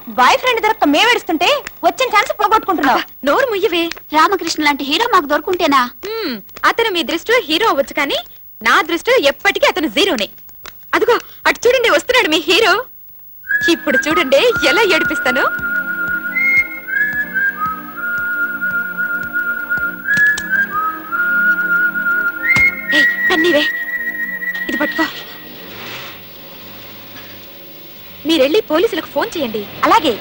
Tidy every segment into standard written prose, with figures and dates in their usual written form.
Boy friend దొరక్క మేమేడుస్తుంటే వచ్చిన chance పోగొట్టుకుంటున్నావు. నోరు ముయ్యవే. రామకృష్ణ లాంటి హీరో మాకు దొరుకుంటేనా? అతను మీ దృష్టిలో హీరో అవ్వచ్చు, కానీ నా దృష్టిలో ఎప్పటికీ అతను జీరోనే. అదిగో అటు చూడండి, వస్తున్నాడు మీ హీరో. ఇప్పుడు చూడండి ఎలా ఏడిపిస్తాను. పన్నీవే, ఇది పట్టుకో. మీరెళ్ళి పోలీసులకు ఫోన్ చేయండి. అలాగే.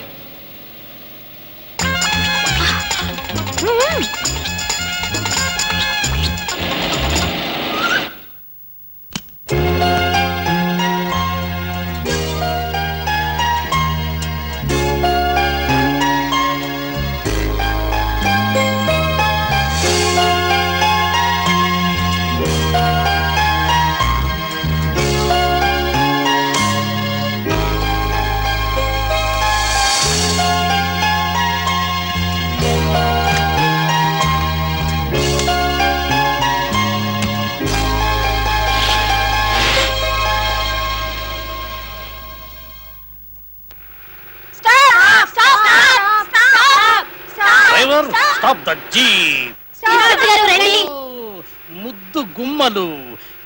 ముద్దు గుమ్మలు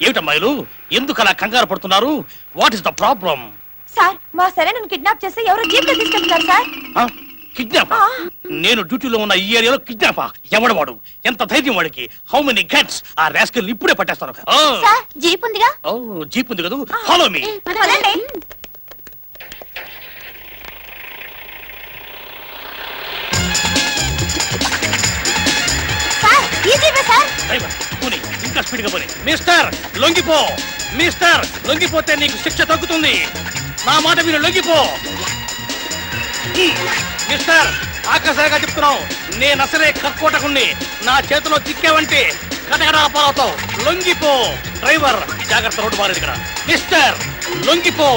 ఏమిటమ్మాయిలు, ఎందుకు అలా కంగారు పడుతున్నారు? What is the problem? Sir, మా సరేనన్ను కిడ్నాప్ చేస్తే ఎవరో జీప్ లో తీసుకెళ్తున్నారు సార్. కిడ్నాప్? నేను డ్యూటీలో ఉన్న ఈ ఏరియాలో కిడ్నాపా? ఎవడవాడు? ఎంత ధైర్యం వాడికి? How many guts? ఆ రాస్కల్ ఇప్పుడే పట్టేస్తాను. జీప్ ఉందిగా? జీప్ ఉంది కదా, ఫాలో మీ. ఇంకా స్పీడ్ గా పోనీ. మిస్టర్ లొంగిపో, మిస్టర్ లొంగిపోతే నీకు శిక్ష తగ్గుతుంది. నా మాట మీరు లొంగిపో. మిస్టర్, ఆకాశంగా చెప్తున్నావు, నేను అసలే కక్కోటకుణ్ణి. నా చేతిలో చిక్కావంటే కటకడా పాలవుతావు. లొంగిపో. డ్రైవర్ జాగ్రత్త, రోడ్డు మారేది ఇక్కడ. మిస్టర్ లొంగిపో.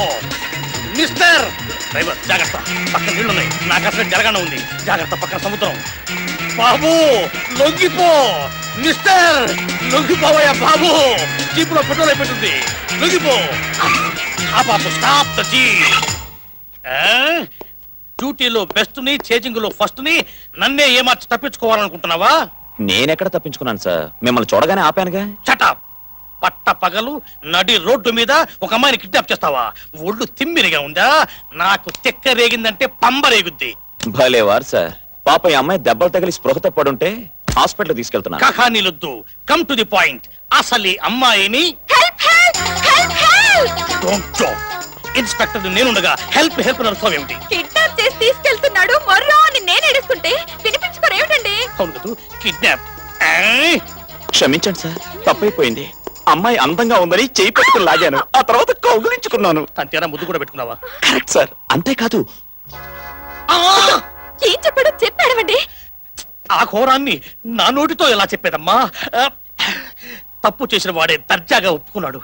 మిస్టర్ డ్రైవర్ జాగ్రత్త, పక్కన నీళ్లున్నాయి. నాకు అసలు జరగానే ఉంది. జాగ్రత్త, పక్కన సముద్రం. బాబు లొంగిపో. మిస్టర్ లొంగిపోవయ్యా బాబు, జీపులో పెట్రోల్ అయిపోతుంది. లొంగిపో. ఆ బాబు స్టాప్ ద జీప్. డ్యూటీలో బెస్ట్ ని, చేజింగ్ లో ఫస్ట్ ని నన్నే ఏమార్చి తప్పించుకోవాలనుకుంటున్నావా? నేనెక్కడ తప్పించుకున్నాను సార్, మిమ్మల్ని చూడగానే ఆపానుగా. చటాప్. పట్ట పగలు నడి రోడ్డు మీద ఒక అమ్మాయిని కిడ్నాప్ చేస్తావా? ఒళ్ళు తిమ్మిరిగా ఉందా? నాకు తెక్క రేగిందంటే పంబ రేగుద్ది. భలేవారు సార్, పాప ఈ అమ్మాయి దెబ్బలు తగిలి స్పృహత పడుంటే హాస్పిటల్ తీసుకెళ్తున్నా. కహానీలొద్దు, కమ్ టు ది పాయింట్. అసలు అమ్మాయిని ఇన్స్పెక్టర్ నేనుండగా హెల్ప్ హెల్ప్ నడుస్తావు ఏమిటి? కిడ్నాప్ చేసి తీసుకెళ్తున్నాడు మొర్రో అని నేను ఏడుస్తుంటే వినిపించుకోరేమిటండి? అవును కదా, కిడ్నాప్. క్షమించండి సార్, తప్పైపోయింది. అమ్మాయి అందంగా ఉందని చేయి పట్టుకుని లాగాను, ఆ తర్వాత కౌగులించుకున్నాను. అంతేనా? ముద్దు కూడా పెట్టుకున్నావా? Correct sir. అంతేకాదు, ఏం చెప్పాడో చెప్పాడమండి. ఆ ఘోరాన్ని నా నోటితో ఎలా చెప్పేదమ్మా? తప్పు చేసిన వాడే దర్జాగా ఒప్పుకున్నాడు.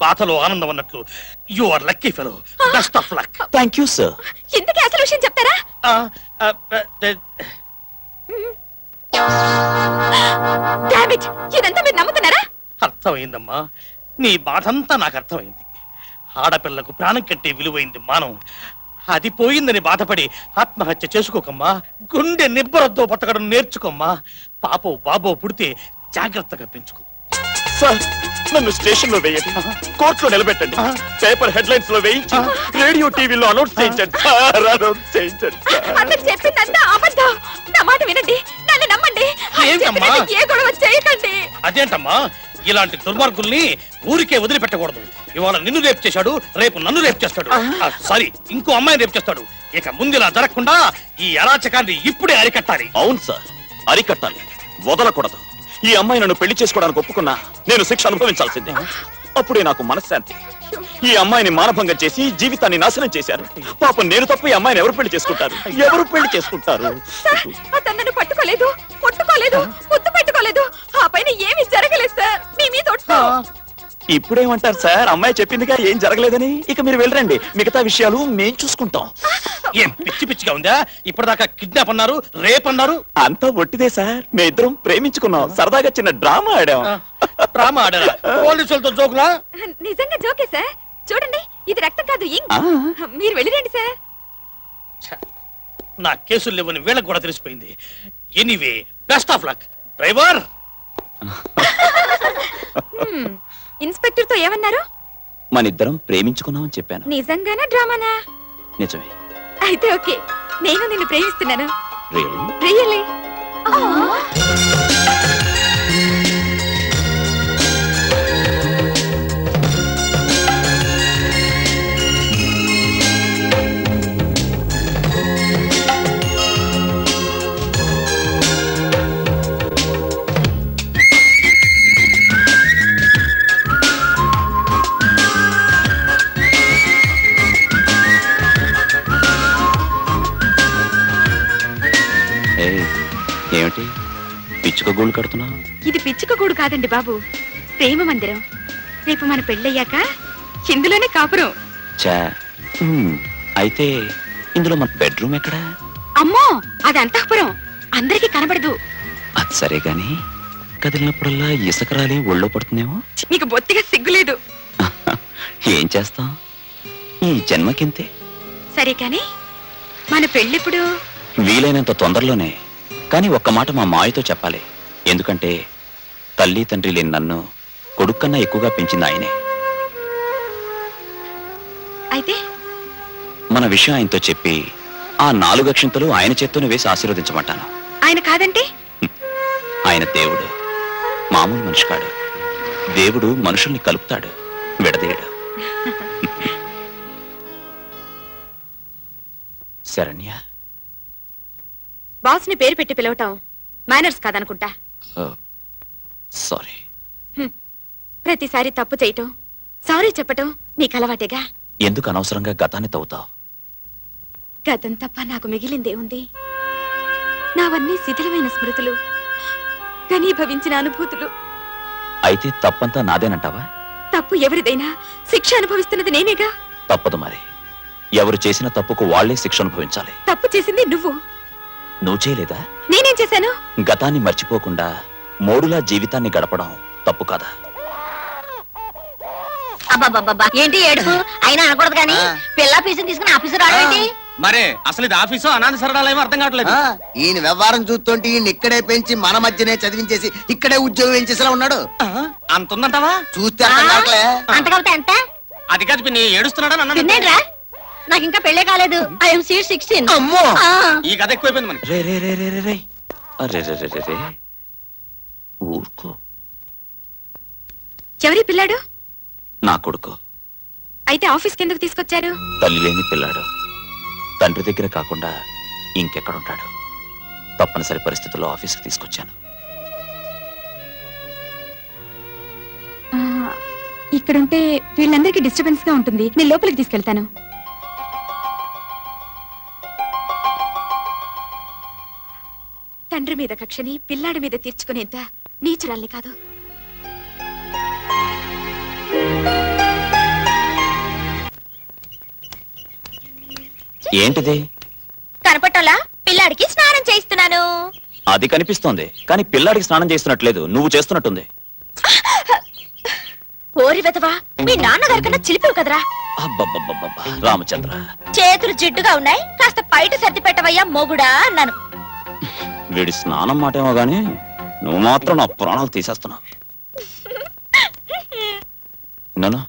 బాధలో ఆనందం అన్నట్లు. You are lucky fellow. Best of luck. Thank you sir. ఇంతకీ అసలు విషయం చెప్తారా? ఇదంతా మీరు నమ్ముతున్నారా? అర్థమైందమ్మా, నీ బాధంతా నాకు అర్థమైంది. ఆడపిల్లకు ప్రాణం కట్టే విలువైంది మానం. అది పోయిందని బాధపడి ఆత్మహత్య చేసుకోకమ్మా. గుండె నిబ్బరతో బతకడం నేర్చుకోమ్మా. పాపో బాబో పుడితే జాగ్రత్తగా పెంచుకో. సార్, నన్ను స్టేషన్ లో వేయండి, కోర్టులో నిలబెట్టండి, పేపర్ హెడ్లైన్స్ లో వేయించి రేడియో టీవీలో అనౌన్స్ చేయించండి. అతను చెప్పిందంతా అబద్ధం. నా మాట వినండి, నన్ను నమ్మండి. ఏ గొడవ చేయకండి. అదేంటమ్మా, ఇలాంటి దుర్మార్గుల్ని ఊరికే వదిలిపెట్టకూడదు. ఇవాళ నిన్ను రేపు చేశాడు, రేపు నన్ను రేపు చేస్తాడు. సారీ, ఇంకో అమ్మాయిని రేపు చేస్తాడు. ఇక ముందు ఇలా జరగకుండా ఈ అరాచకాన్ని ఇప్పుడే అరికట్టాలి. అవును సార్, అరికట్టాలి, వదలకూడదు. ఈ అమ్మాయి నన్ను పెళ్లి చేసుకోవడానికి ఒప్పుకున్నా నేను శిక్ష అనుభవించాల్సిందే. అప్పుడే నాకు మనశ్శాంతి. ఈ అమ్మాయిని మానభంగం చేసి జీవితాన్ని నాశనం చేశారు. పాపం నేను తప్ప ఈ అమ్మాయిని ఎవరు పెళ్లి చేసుకుంటారు? ఎవరు పెళ్లి చేసుకుంటారు? అతను పట్టుకోలేదు, ముట్టుకోలేదు, ముద్దు పెట్టుకోలేదు. ఆ పైన ఏమి జరగలేదు సార్. మీ మీద ఇప్పుడేమంటారు సార్? అమ్మాయి చెప్పిందిగా ఏం జరగలేదని. ఇక మీరు వెళ్ళరండి, మిగతా విషయాలు మేం చూసుకుంటాం. ఏం పిచ్చి పిచ్చిగా ఉందా? ఇప్పటిదాకా కిడ్నాప్ అన్నారు, రేప్ అన్నారు. అంతా ఒట్టిదే సార్. మేమిద్దరం ప్రేమించుకున్నాం, సరదాగా చిన్న డ్రామా ఆడాం. డ్రామా ఆడారా? పోలీసులతో జోకులా? నిజంగా జోకే సార్. చూడండి, ఇది రక్తం కాదు ఇంక్ ఆ, మీరు వెళ్ళిరండి సార్. ఛ, నా కేసులు లేవని వీళ్ళకి కూడా తెలిసిపోయింది. Anyway best of luck driver. Inspector తో ఏమన్నారు? మనిద్దరం ప్రేమించుకున్నామని చెప్పాను. నిజంగానా డ్రామానా? నిజమే. అయితే ఓకే, నేను నిన్ను ప్రేమిస్తున్నాను. రియలీ? రియల్లీ. ఏయ్, ఏమిటి పిచ్చుక గోళ్ళు కడుతున్నావు? ఇది పిచ్చుక గూడు కాదండి బాబు, ప్రేమ మందిరం. రేపు మన పెళ్ళయ్యాక ఇందులోనే కాపురం. చా, అయితే ఇందులో మన బెడ్రూమ్ ఎక్కడా? అమ్మో, అది అంతఃపురం, అందరికీ కనబడదు. అది సరే గాని కదిలినప్పుడల్లా ఇసుక రాలి ఒళ్ళో పడుతుందేమో. మీకు బొత్తిగా సిగ్గులేదు. ఏం చేస్తాం, ఈ జన్మకింతే. సరే కాని మన పెళ్ళిప్పుడు? వీలైనంత తొందరలోనే. కానీ ఒక్క మాట మా మాయతో చెప్పాలి. ఎందుకంటే తల్లి తండ్రి లేని నన్ను కొడుక్కన్నా ఎక్కువగా పెంచింది ఆయనే. అయితే మన విషయం ఆయనతో చెప్పి ఆ 4 అక్షింతలు ఆయన చేత్తోనే వేసి ఆశీర్వదించమంటాను. ఆయన కాదంటే? ఆయన దేవుడు, మామూలు మనిషి కాడు. దేవుడు మనుషుల్ని కలుపుతాడు, విడదీయడు. శరణ్య. బాస్ ని పేరు పెట్టి పిలవటం మేనర్స్ కాదనుకుంటా. సారీ. ప్రతిసారి తప్పు చేయటం, సారీ చెప్పటం నీకు అలవాటేగా. ఎందుకు అనవసరంగా గతాన్ని తవ్వుతావు? గతం తప్ప నాకు మిగిలిందే ఉంది. నావన్నీ శిథిలమైన స్మృతులు, ఘనీభవించిన అనుభూతులు. అయితే తప్పంతా నాదేనంటావా? తప్పు ఎవరిదైనా శిక్ష అనుభవిస్తున్నది నేనేగా. తప్పదు మరి. ఎవరు చేసిన తప్పుకు వాళ్లే శిక్ష అనుభవించాలి. తప్పు చేసింది నువ్వు. నువ్వు చేయలేదా? నేనేం చేశాను? గతాన్ని మర్చిపోకుండా మోడులా జీవితాన్ని గడపడం తప్పు కాదా? అబ్బాబ్బా ఏంటి ఏడుపు? అయినా అనకూడదు కానీ పిల్ల ఫీజుని తీసుకుని ఆఫీసు రావడం మరే అసలు ఇది ఆఫీసు అనాథ సరళాలేమో అర్థం కావట్లేదు. ఈయన వ్యవహారం చూస్తుంటే ఈయన ఇక్కడే పెంచి మన మధ్యనే చదివించేసి ఇక్కడే ఉద్యోగం చేసేలా ఉన్నాడు. అంత ఉందంటావా? చూస్తే అర్థం కావట్లే. అంత కలితే ఎంత అది కాదు పిన్ని, ఏడుస్తున్నాడని అన్నాను. తిన్నేడ్రా? నాకు ఇంకా పెళ్ళే కాలేదు. I'm seat 16. అమ్మో ఈ కథ ఎక్కువైపోయింది మనకి. రే రే రే రే రే రే. అరే రే రే రే రే. ఊరుకో. ఎవరి పిల్లాడు? నా కొడుకు. అయితే ఆఫీస్ కిందకు తీసుకొచ్చారు? తల్లి లేని పిల్లాడు. తండ్రి దగ్గర కాకుండా ఇంకెక్కడుంటాడు? తప్పనిసరి పరిస్థితుల్లో ఆఫీస్కి తీసుకొచ్చాను. ఇక్కడుంటే వీళ్ళందరికీ డిస్టర్బెన్స్ గా ఉంటుంది. నేను లోపలికి తీసుకెళ్తాను. తండ్రి మీద కక్షని పిల్లాడి మీద తీర్చుకునేంత నీచురాల్ని కాదు. ఏంటిది? కనపట్టలా పిల్లాడికి స్నానం చేయిస్తున్నాను. అది కనిపిస్తోంది, కానీ పిల్లాడికి స్నానం చేస్తున్నట్లేదు. నువ్వు చేస్తున్నట్టుంది. ఓరి వెతవా, మీ నాన్నగారి కన్నా చిలిపివు కదరా. అబ్బబ్బబ్బబ్బబ్బా, రామచంద్ర. చేతులు జిడ్డుగా ఉన్నాయి, కాస్త బయట సర్ది పెట్టవయ్యా మొగుడా అన్నాను. వీడి స్నానం మాటేమో గాని నువ్వు మాత్రం నా ప్రాణాలు తీసేస్తున్నావు. నన్ను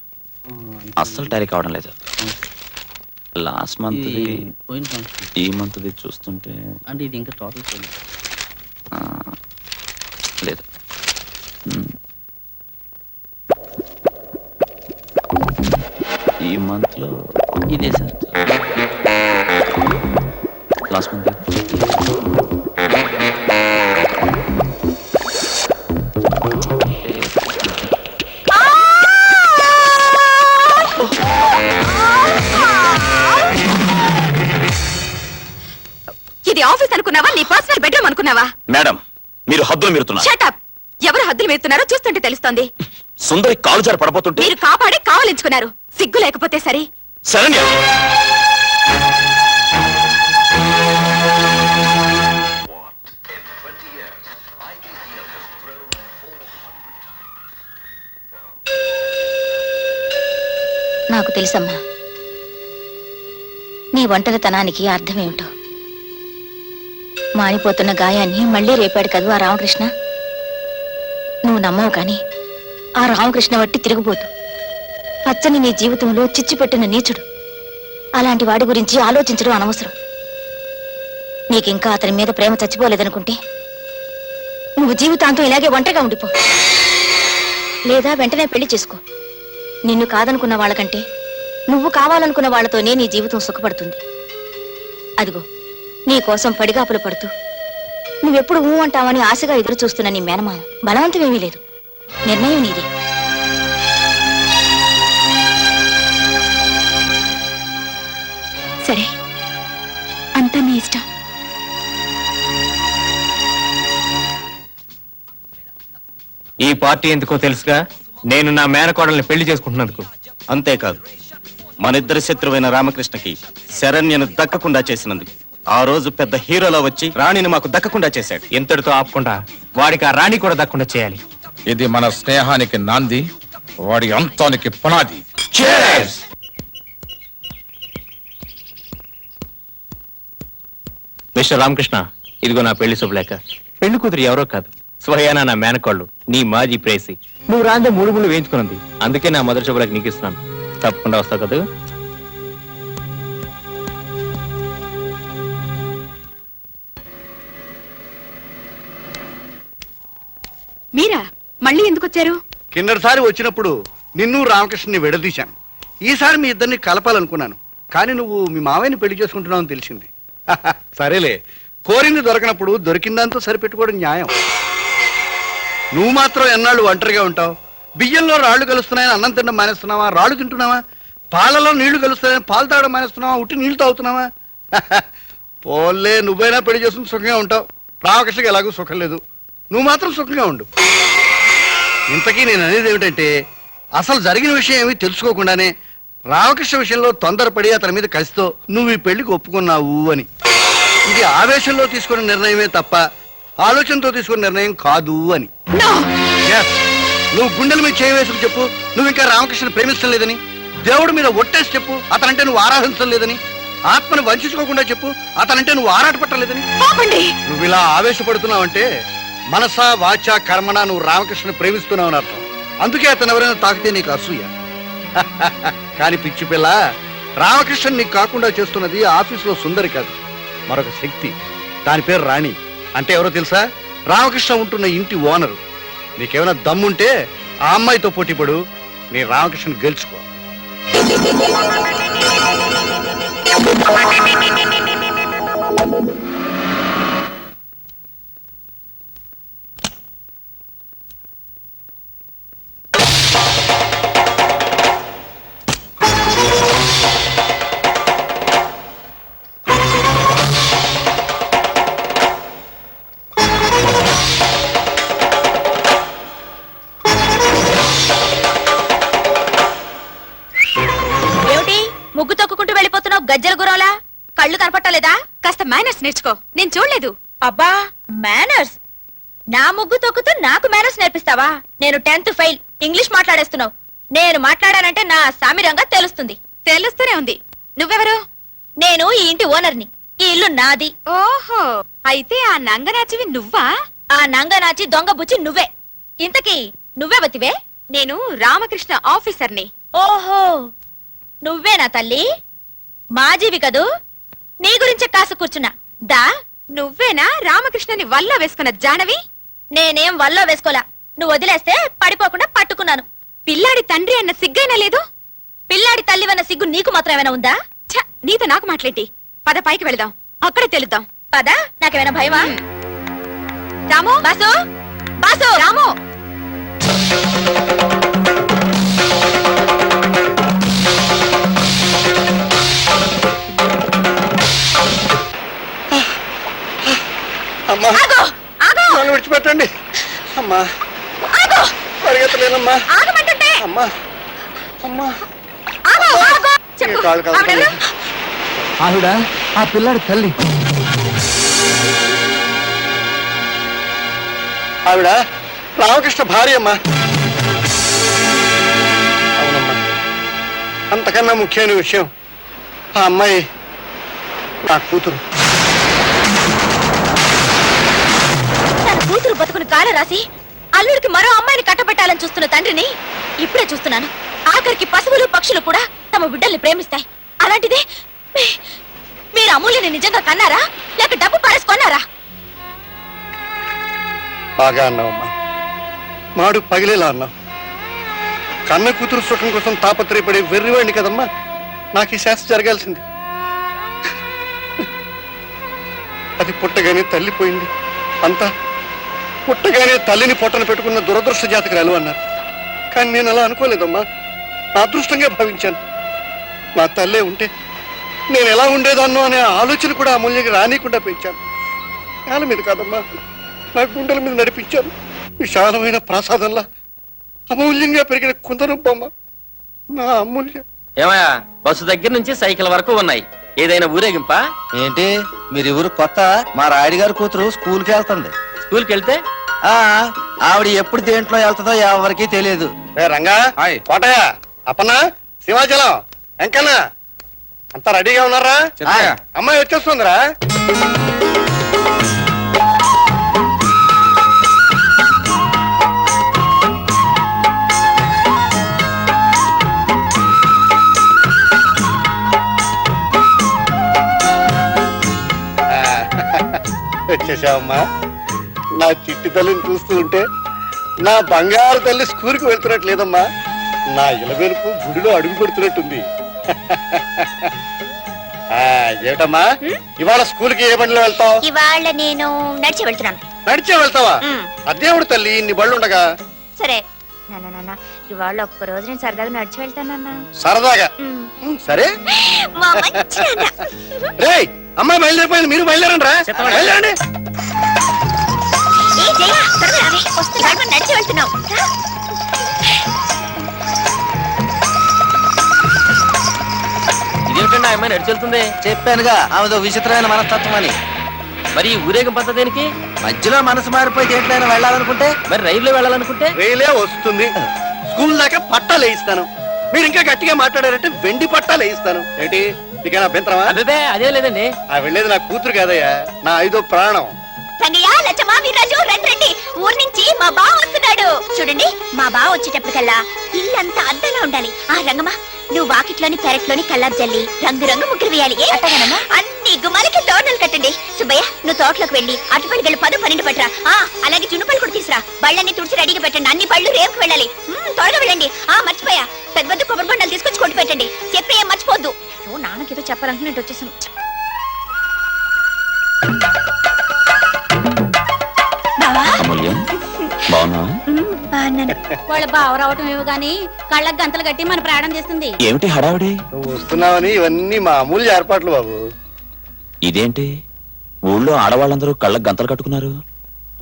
అస్సలు టారీ కావడం లేదు. లాస్ట్ మంత్ ఈ మంత్ చూస్తుంటే అంటే ఇది ఇంకా టోటల్ లేదు. ఈ మంత్ లో ఇదే సార్. లాస్ట్ మంత్ ఇది ఆఫీస్ అనుకున్నావా, నీ పర్సనల్ బెడ్రూమ్ అనుకున్నావా? మేడం, మీరు హద్దులు మీరుతున్నారు. Shut up. ఎవరు హద్దులు మీరుతున్నారో చూస్తుంటే తెలుస్తోంది. సుందరి కాలు జారి పడబోతుంటే మీరు కాపాడి కావలించుకున్నారు. సిగ్గు లేకపోతే సరే. శరణ్య, నాకు తెలుసమ్మా. ఒంటరితనానికి అర్థమేమిటో. మానిపోతున్న గాయాన్ని మళ్ళీ రేపాడు కదూ ఆ రామకృష్ణ. నువ్వు నమ్మవు కాని ఆ రామకృష్ణ వట్టి తిరుగుబోతు, పచ్చని నీ జీవితంలో చిచ్చు పెట్టిన నీచుడు. అలాంటి వాడి గురించి ఆలోచించడం అనవసరం. నీకింకా అతని మీద ప్రేమ చచ్చిపోలేదనుకుంటే నువ్వు జీవితాంతం ఇలాగే ఒంటరిగా ఉండిపో. లేదా వెంటనే పెళ్లి చేసుకో. నిన్ను కాదనుకున్న వాళ్ళకంటే నువ్వు కావాలనుకున్న వాళ్లతోనే నీ జీవితం సుఖపడుతుంది. అదిగో నీ కోసం పడిగాపులు పడుతూ నువ్వెప్పుడు ఊ అంటావని ఆశగా ఎదురు చూస్తున్న నీ మేనమామ బలవంతమేమీ లేదు. నిర్ణయం నీదే. సరే, అంతా నీ ఇష్టం. ఈ పార్టీ ఎందుకో తెలుసుగా, నేను నా మేనకోడల్ని పెళ్లి చేసుకుంటున్నందుకు. అంతేకాదు, మనిద్దరి శత్రువైన రామకృష్ణకి శరణ్యను దక్కకుండా చేసినందుకు. ఆ రోజు పెద్ద హీరోలో వచ్చి రాణిని మాకు దక్కకుండా చేశాడు. ఇంతటితో ఆపకుండా వాడికి ఆ రాణి కూడా దక్కకుండా చేయాలి. ఇది మన స్నేహానికి నాంది, వాడి అంతానికి పునాది. మిస్టర్ రామకృష్ణ, ఇదిగో నా పెళ్లి శుభలేఖ. పెళ్లి కూతురు ఎవరో కాదు, స్వయానా నా మేనకోళ్ళు, నీ మాజీ ప్రేసి. నువ్వు రాందే 3 ముళ్ళు వేయించుకున్నది. అందుకే నా మొదటి శుభలేఖ నీకు ఇస్తున్నాను. తప్పకుండా వస్తావు కదా? మీరా మళ్ళీ ఎందుకు వచ్చారు? కిందటిసారి వచ్చినప్పుడు నిన్ను రామకృష్ణని విడదీశాను. ఈసారి మీ ఇద్దరిని కలపాలనుకున్నాను, కానీ నువ్వు మీ మావయ్యని పెళ్లి చేసుకుంటున్నావు అని తెలిసింది. సరేలే, కోరింది దొరకనప్పుడు దొరికిందాంతో సరిపెట్టుకోవడం న్యాయం. నువ్వు మాత్రం ఎన్నాళ్ళు ఒంటరిగా ఉంటావు? బియ్యంలో రాళ్లు కలుస్తున్నాయని అన్నం తినడం మానేస్తున్నావా? రాళ్ళు తింటున్నావా? పాలలో నీళ్లు కలుస్తున్నాయని పాలు తాగడం మానేస్తున్నావా? ఉట్టి నీళ్లు తాగుతున్నావా? పోలే, నువ్వైనా పెళ్లి చేసుకుని సుఖంగా ఉంటావు. రామకృష్ణకి ఎలాగూ సుఖం లేదు, నువ్వు మాత్రం సుఖంగా ఉండు. ఇంతకీ నేను అనేది ఏమిటంటే, అసలు జరిగిన విషయం ఏమీ తెలుసుకోకుండానే రామకృష్ణ విషయంలో తొందరపడి అతని మీద కసితో నువ్వు ఈ పెళ్లికి ఒప్పుకున్నావు అని. ఇది ఆవేశంలో తీసుకున్న నిర్ణయమే తప్ప ఆలోచనతో తీసుకున్న నిర్ణయం కాదు అని. Yes, నువ్వు గుండెల మీద చేయవేసుకు చెప్పు, నువ్వు ఇంకా రామకృష్ణ ప్రేమించడం లేదని. దేవుడి మీద ఒట్టేసి చెప్పు, అతనంటే నువ్వు ఆరాధించడం లేదని. ఆత్మను వంచుకోకుండా చెప్పు, అతనంటే నువ్వు ఆరాటపట్టలేదని. నువ్వు ఇలా ఆవేశపడుతున్నావంటే మనసా వాచా కర్మణ నువ్వు రామకృష్ణ ప్రేమిస్తున్నావు అని అర్థం. అందుకే అతను ఎవరైనా తాకితే నీకు అసూయ. కానీ పిచ్చి పిల్ల, రామకృష్ణ నీకు కాకుండా చేస్తున్నది ఆఫీసులో సుందరి కాదు, మరొక శక్తి. దాని పేరు రాణి. అంటే ఎవరో తెలుసా? రామకృష్ణ ఉంటున్న ఇంటి ఓనరు. నీకేమైనా దమ్ముంటే ఆ అమ్మాయితో పోటీపడు, నీ రామకృష్ణ గెలుచుకో. ముగ్గు తొక్కుంటూ వెళ్ళిపోతున్నావు గజ్జల గురంలా. కళ్ళు కనపట్టలేదా? కాస్త మేనర్స్ నేర్చుకో, నేను చూడలేదు. అబ్బా, మేనర్స్? నా ముగ్గు తొక్కుతూ నాకు మేనర్స్ నేర్పిస్తావా? నేను 10th ఫెయిల్, ఇంగ్లీష్ మాట్లాడేస్తున్నావు. నేను మాట్లాడానంటే నా సామిరంగా తెలుస్తుంది. తెలుస్తూనే ఉంది. నువ్వెవరు? నేను ఈ ఇంటి ఓనర్ని. ఈ ఇల్లు నాది. ఓహో, అయితే ఆ నంగనాచివి నువ్వా? ఆ నంగనాచి దొంగ బుచ్చి నువ్వే. ఇంతకీ నువ్వెవతివే? నేను రామకృష్ణ ఆఫీసర్ని. ఓహో, నువ్వేనా తల్లి? మాజీవి కదూ, నీ గురించే కాసు కూర్చున్నా. దా, నువ్వేనా రామకృష్ణని వల్ల వేసుకున్న జానవి? నేనేం వల్ల వేసుకోలా. నువ్వు వదిలేస్తే పడిపోకుండా పట్టుకున్నాను. పిల్లాడి తండ్రి అన్న సిగ్గైనా లేదు? పిల్లాడి తల్లివన్న సిగ్గు నీకు మాత్రం ఏమైనా ఉందా? ఛ, నీతో నాకు మాట్లాడి. పద, పైకి వెళదాం, అక్కడే తెలుద్దాం. పద, నాకేమైనా భయమా? రాము, బాసు, బాసు, రాము. అమ్మా, ఆగు, ఆగు, నన్ను విడిచిపెట్టండి. అమ్మా, ఆగు, పరిగెత్తలేనమ్మా. ఆగమంటుంటే. అమ్మా, అమ్మా, ఆగు, ఆగు. చెప్పు, నీ కాలు కాదు. ఆవిడెవరు? ఆవిడ ఆ పిల్లాడి తల్లి. ఆవిడ రామకృష్ణ భార్య అమ్మా. అవునమ్మా, అంతకన్నా ముఖ్యమైన విషయం, ఆ అమ్మాయి నా కూతురు తన కూతురు బతుకుని కాల రాసి అల్లుడికి మరో అమ్మాయిని కట్టబెట్టాలని చూస్తున్న తండ్రిని ఇప్పుడే చూస్తున్నాను. ఆఖరికి పశువులు పక్షులు కూడా తమ బిడ్డల్ని ప్రేమిస్తాయి. అలాంటిది మీరు అమూల్యని నిజంగా కన్నారా లేక డబ్బు పారేసుకున్నారా? బాగా అన్నావమ్మా, మాడు పగిలేలా అన్నావు. కన్న కూతురు సుఖం కోసం తాపత్రయపడే వెర్రివాడిని కదమ్మా నాకు ఈ శాస్త్ర జరగాల్సింది. అది పుట్టగానే తల్లిపోయింది, అంతా పుట్టగానే తల్లిని పొట్టన పెట్టుకున్న దురదృష్ట జాతకురాలు అన్నారు. కానీ నేను అలా అనుకోలేదమ్మా, నా అదృష్టంగా భావించాను. నా తల్లే ఉంటే నేను ఎలా ఉండేదాన్నో అనే ఆలోచన కూడా అమూల్యంగా రానీకుండా పెంచాను. నేల మీద కాదమ్మా, నా గుండెల మీద నడిపించాను. విశాలమైన ప్రసాదంలా అమూల్యంగా పెరిగిన కుందరం బొమ్మ నా అమూల్య. ఏమయ్యా, బస్సు దగ్గర నుంచి సైకిల్ వరకు ఉన్నాయి. ఏదైనా ఊరేగింపా? ఏంటి మీరు ఎవరు కొత్త? మా రాయుడు గారి కూతురు స్కూల్కి వెళ్తుంది. స్కూల్కి వెళ్తే ఆవిడ ఎప్పుడు దేంట్లో వెళ్తుందో ఎవరికి తెలియదు. రంగా, కోటయ్య, అప్పన్న, సింహాచలం, వెంకన్న అంతా రెడీగా ఉన్నారా? అమ్మాయి వచ్చేస్తుందిరా. వచ్చేసావమ్మా. నా చిట్టి తల్లిని చూస్తూ ఉంటే నా బంగారు తల్లి స్కూల్కి వెళ్తున్నట్లేదమ్మా, నా ఇలవెలుపు గుడిలో అడుగు పెడుతున్నట్టుంది. ఏమిటమ్మా ఇవాళ స్కూల్కి ఏ బండిలో వెళ్తావు? ఇవాళ నేను నడిచి వెళ్తున్నాను. నడిచే వెళ్తావా? అదేవుడు తల్లి, ఇన్ని బళ్ళు ఉండగా. సరే నాన్న, ఇవాళ ఒక్క రోజు నేను సరదాగా నడిచి వెళ్తానన్నా. సరదాగా? సరే. రేయ్, అమ్మాయి బయలుదేరిపోయింది, మీరు బయలుదేరండి రా. బయలుదేరండి. నడిచి వెళ్తున్నావు. ఇదేమిటండి అమ్మాయి నడిచి వెళ్తుంది? చెప్పానుగా ఆమెదో విచిత్రమైన మనస్తత్వం అని. మరి ఈ ఊరేగం పద్ధతి దేనికి? మధ్యలో మనసు మారిపోయి దేంట్లైనా వెళ్ళాలనుకుంటే? మరి రైల్లో వెళ్ళాలనుకుంటే? రైలే వస్తుంది. స్కూల్ దాకా పట్టాలు వేయిస్తాను. మీరు ఇంకా గట్టిగా మాట్లాడారంటే వెండి పట్టాలు వేయిస్తాను. ఏంటి నీకైనా అభ్యంతరమా? అదే అదే లేదండి. వెళ్ళేది నా కూతురు కాదయ్యా, నా 5వ ప్రాణం. రంగయ్య, లచ్చమ్మ, వీర్రాజు, రండి రండి. ఊరు నుంచి మా బావ వస్తున్నాడు. చూడండి, మా బావ వచ్చేటప్పటికల్లా ఇల్లంతా అద్దంగా ఉండాలి. రంగమ్మ, నువ్వు వాకిట్లోని పెరట్లోని కల్లాపు జల్లి రంగు రంగు ముగ్గురు వేయాలి. అన్ని గుమ్మాలకి తోటలు కట్టండి. సుబ్బయ్య, నువ్వు తోటలోకి వెళ్ళి అటుపల్లి గెలు 10, 12 పట్టరా. అలాగే జున్నుపల్లి కూడా తీసురా. బళ్ళన్ని తుడిచి రెడీగా పెట్టండి. అన్ని బళ్ళు రేపుకు వెళ్ళాలి. త్వరగా వెళ్ళండి. మర్చిపోయా, పెద్ద కొబ్బరి బొండాలు తీసుకొచ్చి కొట్టి పెట్టండి. చెప్పే మర్చిపోద్దు. నాన్నకేదో చెప్పాలనుకున్నట్టు వచ్చేసాను. వాళ్ళ బావ రావటం ఏమో గాని కళ్ళకి గంతలు కట్టి మన ప్రాణం చేస్తుంది. ఏమిటి హడావుడి? నువ్వు వస్తున్నావని ఇవన్నీ మా అమూల్య ఏర్పాట్లు బాబు. ఇదేంటి ఊళ్ళో ఆడవాళ్ళందరూ కళ్ళకు గంతలు కట్టుకున్నారు?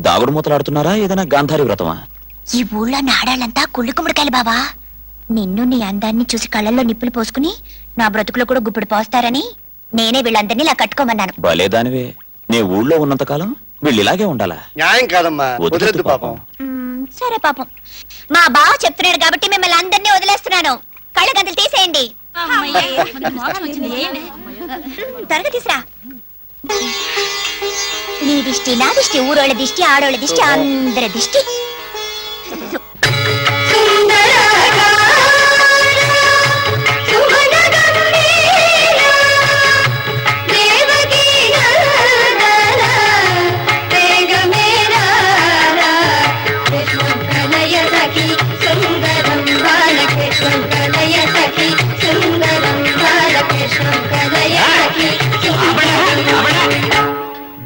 దాగుడు మూతలాడుతున్నారా? ఏదైనా గాంధారి వ్రతమా? ఈ ఊళ్ళో నాడాళ్ళంతా కుళ్ళు కుమ్మడికాయలు బావా. నిన్ను నీ అందాన్ని చూసి కళ్ళల్లో నిప్పులు పోసుకుని నా బ్రతుకులో కూడా గుప్పుడు పోస్తారని నేనే వీళ్ళందరినీ ఇలా కట్టుకోమన్నాను. భలేదానివే. నీ ఊళ్ళో ఉన్నంత కాలం వీళ్ళు ఇలాగే ఉండాలా? న్యాయం కాదమ్మా, వదిలేద్దు పాపం. సరే పాపం, మా బావ చెప్తున్నాడు కాబట్టి మిమ్మల్ని అందరినీ వదిలేస్తున్నాను. కళ్ళ గంతలు తీసేయండి. త్వరగా తీసురా. నీ దిష్టి, నా దిష్టి, ఊరోళ్ళ దిష్టి, ఆడోళ్ళ దిష్టి, అందరి దిష్టి.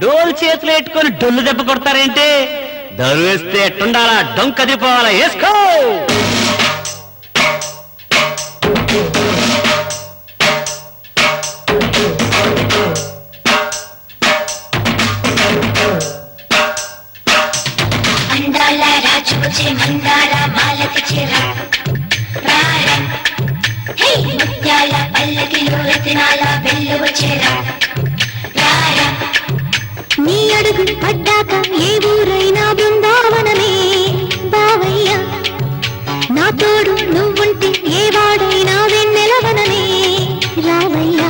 డోల్ చేతులు ఎట్టుకొని డొల్లు దెబ్బ కొడతారేంటి? దరు వేస్తే ఎట్టుండాలా? డొంక దిపోవాలా? వేసుకో. అందాల రాజుకొచ్చే మందార మాలకి చెరా, ముత్యాల పల్లకిలో రత్నాల వెల్లువ చెరా. నీ అడుగు పడ్డాక ఏ ఊరైనా బృందావనమే బావయ్య. నా తోడు నువ్వుంటే ఏ వాడైనా వెన్నెలవనమే రావయ్య.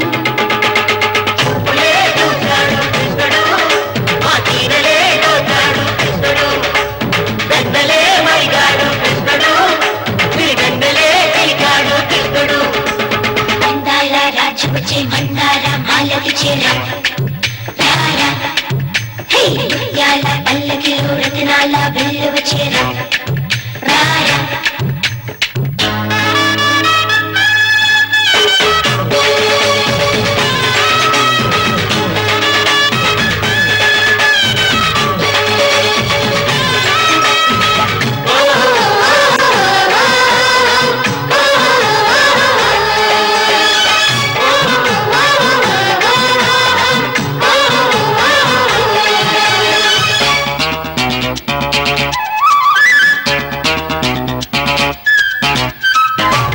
మాలకి చేరా రారా హే ముత్యాల పల్లకిలో రతనాల వెల్లువ చేరా రారా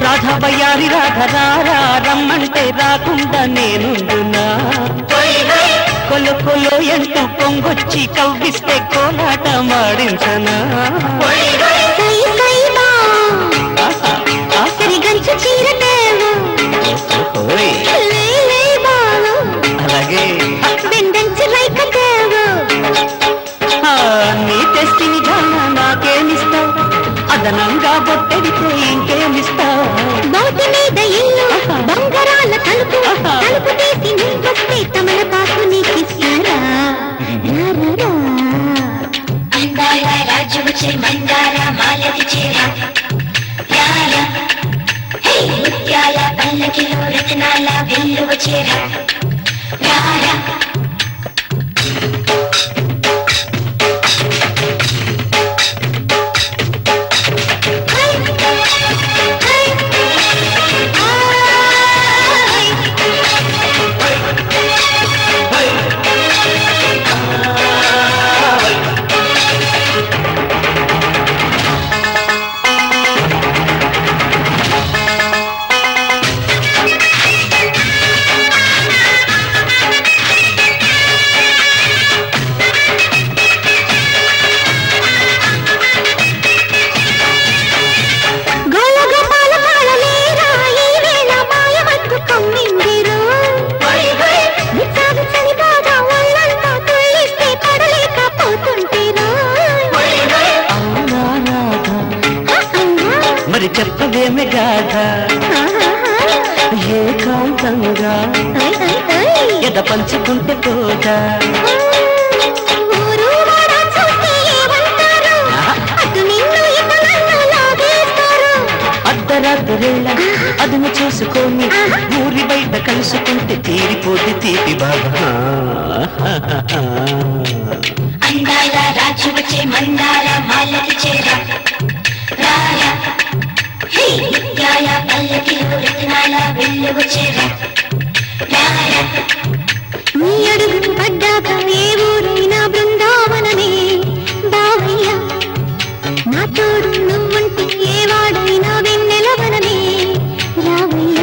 రాధవయ్యారి రాధరారా రమ్మంటే రాకుండా నేనుండునా కొలు కొలు ఎంటూ పొంగొచ్చి కవ్విస్తే కోలాట మాడించనా అలాగే నీ తెస్తిని జాన నాకేమిస్తావు అదనంగా బొట్టెడితే ఇంకేమిస్తావు బౌటి మీద ఇల్లు బంగారాల తలుపు తలుపు తీసి నీకొస్తే తమలపాకు నీకిస్తారా అందాల రాజ్యము చే మందార మాలకి చేరా రారా హే ముత్యాల పల్లకిలో రతనాల వెల్లువ చేరా రారా మరి చెప్పవేమి గాథ ఏకాంతంగా ఎద పంచుకుంటే పోదా అర్ధరాత్రిళ్ళ అదును చూసుకొని ఊరి బయట కలుసుకుంటే తీరిపోతే తీపి బాబా అందాల రాజు వచ్చే మందార మాలకి చేరా రారా హే ముత్యాల పల్లకిలో రతనాల వెల్లువ చేరా రారా నీ అడుగు పడ్డాక ఏ ఊరైనా బృందావనమే బావయ్య నా తోడు నువ్వుంటే ఏ వాడైనా వెన్నెలవనమే రావయ్య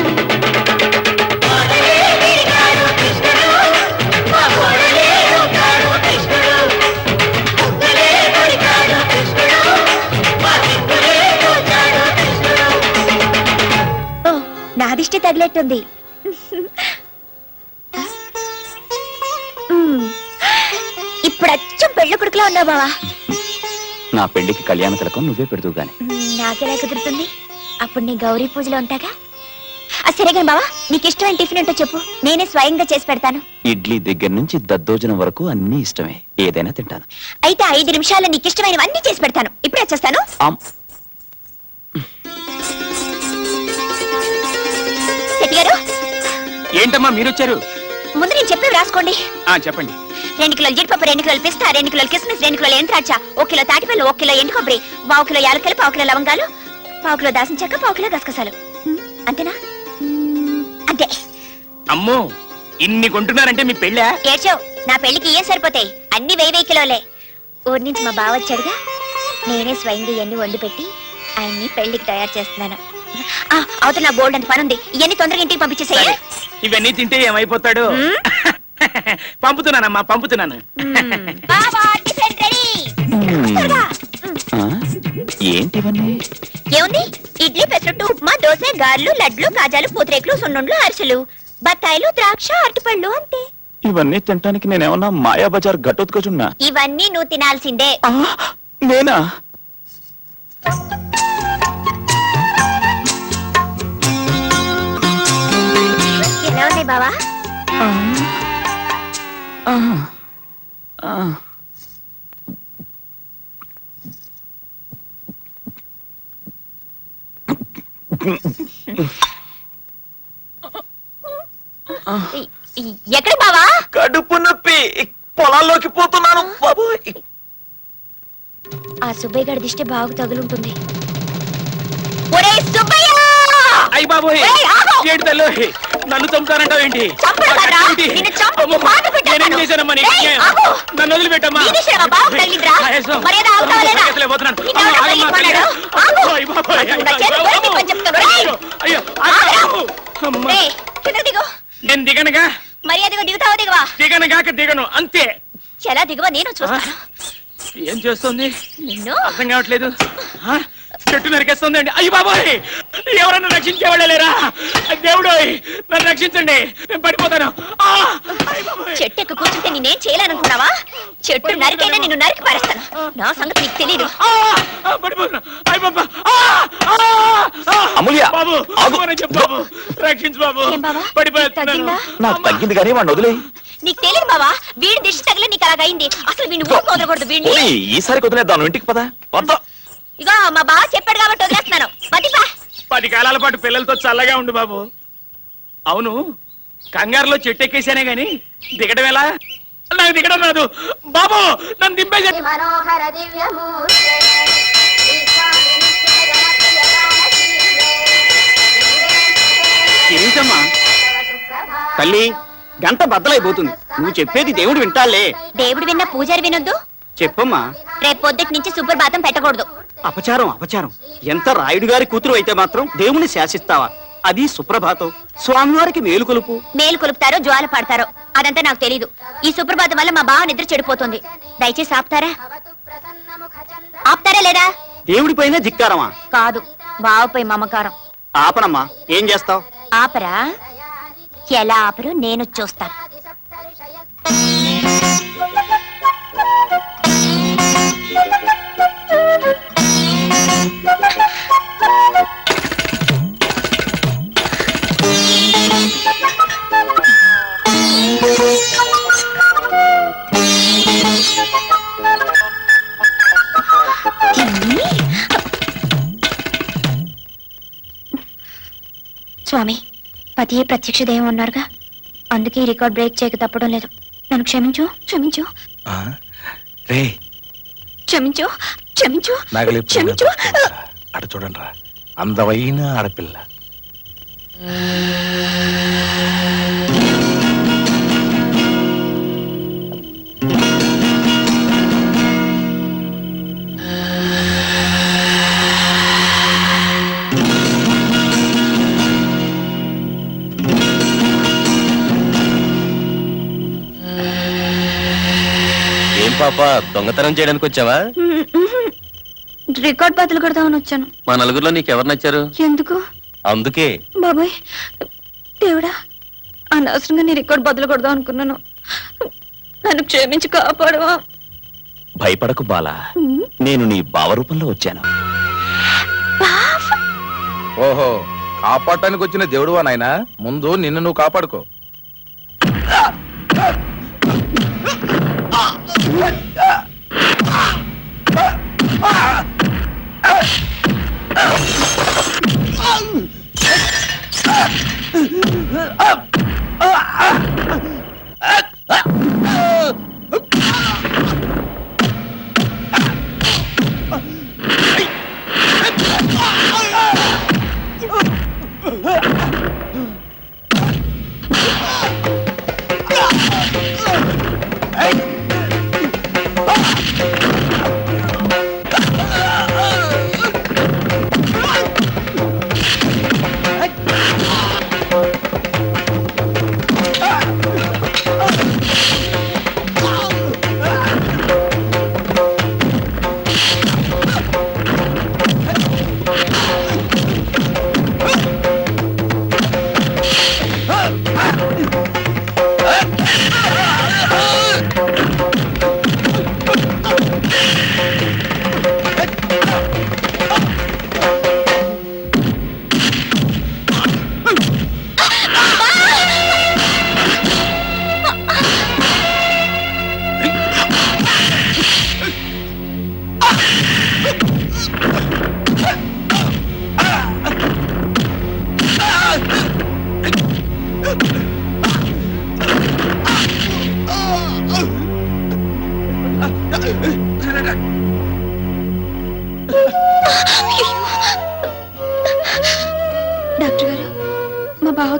నాదిష్టి తగిలేట్టుంది ఇప్పుడు అచ్చం పెళ్లి కొడుకులా ఉన్నావు బావా నా పెళ్లికి కళ్యాణ తిలకం నువ్వే పెడుతూ గాని నాకెలా కుదురుతుంది అప్పుడు నీ గౌరీ పూజలో ఉంటాగా సరే కానీ బావా నీకు ఇష్టమైన టిఫిన్ ఏంటో చెప్పు నేనే స్వయంగా చేసి పెడతాను ఇడ్లీ దగ్గర నుంచి దద్దోజనం వరకు అన్ని ఇష్టమే ఏదైనా తింటాను అయితే 5 నిమిషాల్లో నీకు ఇష్టమైనవన్నీ చేసి పెడతాను ఇప్పుడే వచ్చేస్తాను శెట్టి గారు ఏంటమ్మా మీరొచ్చారు ముందు నేను చెప్పేవి రాసుకోండి చెప్పండి 2 కిలోలు జీడిపప్పు 2 కిలోలు పిస్తా 2 కిలోలు కిస్మిస్ 2 కిలోలు ఎంద్రాక్ష 1 కిలో తాటిపల్లి 1 కిలో ఎండు కొబ్బరి 1 కిలో యాలకలు 1 కిలో లవంగాలు 1 కిలో దాసిన చెక్క 1 కిలో గసగసాలు అంతేనా అంతే అమ్మో ఇన్ని కొంటున్నారంటే మీ పెళ్ళా ఏడ్చావు నా పెళ్లికి ఏం సరిపోతాయి అన్ని 1000 కిలోలే ఊరి నుంచి మా బావ వచ్చాడుగా నేనే స్వయంగా ఇవన్నీ వండి పెట్టి ఆయన్ని పెళ్లికి తయారు చేస్తున్నాను అవతల నా బోల్డ్ అంత పని ఉంది ఇవన్నీ తొందరగా ఇంటికి పంపించేసేయ్ ఇవన్నీ తింటే ఏమైపోతాడు పంపుతున్నానమ్మా పంపుతున్నాను బావా టిఫిన్ రెడీ ఏంటివన్నీ ఏముంది ఇడ్లీ పెసరట్టు ఉప్మా దోశ గారెలు లడ్లు కాజాలు పూతరేకులు సున్నుండ్లు అరిసెలు బత్తాయిలు ద్రాక్ష అరటిపళ్ళు అంతే ఇవన్నీ తినడానికి నేనేమన్నా మాయా బజార్ గట్టొత్తుకొచున్నా ఇవన్నీ నువ్వు తినాల్సిందే నేనా ఎలా ఉన్నాయి బావా ఎక్కడ బావా? కడుపు నొప్పి, పొలాల్లోకి పోతున్నాను బాబోయ్. ఆ సుబ్బయ్య గారి దిష్టి బాగా తగులుంటుంది. ఒరే సుబ్బయ్య! అయ్య బాబోయ్, ఏయ్, ఆగు! ఏంటి తల్లి నన్ను చంపుతానంటావు ఏంటి? చంపడం కాదురా, నిన్ను చంపి బాధ పెట్టేస్తాను. నేనేం చేశానమ్మా నీకు? ఏయ్, ఆగు! నన్ను వదిలిపెట్టమ్మా. నీ దిష్టి మా బావకు తగిలిందిరా. మర్యాద ఆగుతావా లేదా? నిన్నెవడో తగిలించుకున్నాడు. ఆగు! నా చేతులు కొరికి పని చెప్తాను. రేయ్! అయ్యో రేయ్, కిందకి దిగు. నేను దిగనుగా, మర్యాదగా దిగుతావా దిగవా? దిగనుగాక దిగను అంతే. ఎలా దిగవా నేను చూస్తాను. ఏం చేస్తుంది నిన్ను అర్థం కావట్లేదు. ఆ? చెట్టు నరికేస్తుంది అండి. అయ్యి బాబోయ్, ఎవరన్నా రక్షించేవాళ్ళ లేరా? దేవుడు నన్ను రక్షించండి, నేను పడిపోతాను. ఆ! అయ్య బాబోయ్. చెట్టు ఎక్కి కూర్చుంటే నేనేం చేయలేనుకున్నావా? చెట్టు నరికైనా నిన్ను నరికి పారేస్తాను. నా సంగతి నీకు తెలీదు. పడిపోతున్నా. అయ్య బాబా. అమూల్య, బాబు ఆగు. చెప్పు బాబు, రక్షించు బాబు. ఏం బాబా? పడిపోతున్నాను. తగ్గిందా? నాకు తగ్గింది కానీ వాడిని వదిలే. నీకు తెలియదు బావా, వీడి దిష్టి తగిలి నీకు అలాగైంది. అసలు వీడిని ఊరికి వదలకూడదు. వీడిని ఈసారి వదిలేద్దాను. ఇంటికి పద వద్దా. ఇగో మా బావ చెప్పాడు కాబట్టి వదిలేస్తున్నాను. పదిపా 10 కాలాల పాటు పిల్లలతో చల్లగా ఉండు బాబు. అవును, కంగారులో చెట్టు ఎక్కేసానే గాని దిగడం ఎలా? నాకు దిగడం రాదు బాబు, నన్ను దింపేసా. ఏంటమ్మా తల్లి, గంట బద్దలైపోతుంది. నువ్వు చెప్పేది దేవుడు వింటాలే. దేవుడు విన్నా పూజారి వినొద్దు. చెప్పమ్మా. రేపు పొద్దుటి నుంచి సుప్రభాతం పెట్టకూడదు. అపచారం అపచారం. ఎంత రాయుడు గారి కూతురు అయితే మాత్రం దేవుని శాసిస్తావా? అది సుప్రభాతం, స్వామివారికి మేలు కొలుపు. మేలు కొలుపుతారో జ్వాల పాడతారో అదంతా నాకు తెలీదు. ఈ సుప్రభాతం వల్ల మా బావ నిద్ర చెడిపోతుంది. దయచేసి ఆపుతారా? ఆపుతారా లేదా? దేవుడి పైన ధిక్కారమా? కాదు, బావపై మమకారం. ఆపనమ్మా, ఏం చేస్తావు? ఆపరా? ఎలా ఆపరు నేను చూస్తాను. స్వామి, పతియే ప్రత్యక్ష దైవం అన్నారుగా, అందుకే ఈ రికార్డ్ బ్రేక్ చేయక తప్పడం లేదు. నన్ను క్షమించు, క్షమించు, క్షమించు, క్షమించు, క్షమించు. అటు చూడండి రా, అందమైన ఆడపిల్ల. ఏం పాప, దొంగతనం చేయడానికి వచ్చావా? రికార్డ్ బదులు కొడదామని వచ్చాను. మా నలుగురిలో నీకెవరు నచ్చారు? ఎందుకు అందుకే. బాబాయ్, దేవుడా, అనవసరంగా నీ రికార్డ్ బదులు కొడదాం అనుకున్నాను. నన్ను క్షమించి కాపాడవా? భయపడకు బాలా, నేను నీ బావ రూపంలో వచ్చాను. ఓహో, కాపాడటానికి వచ్చిన దేవుడువా నాయనా? ముందు నిన్ను నువ్వు కాపాడుకో.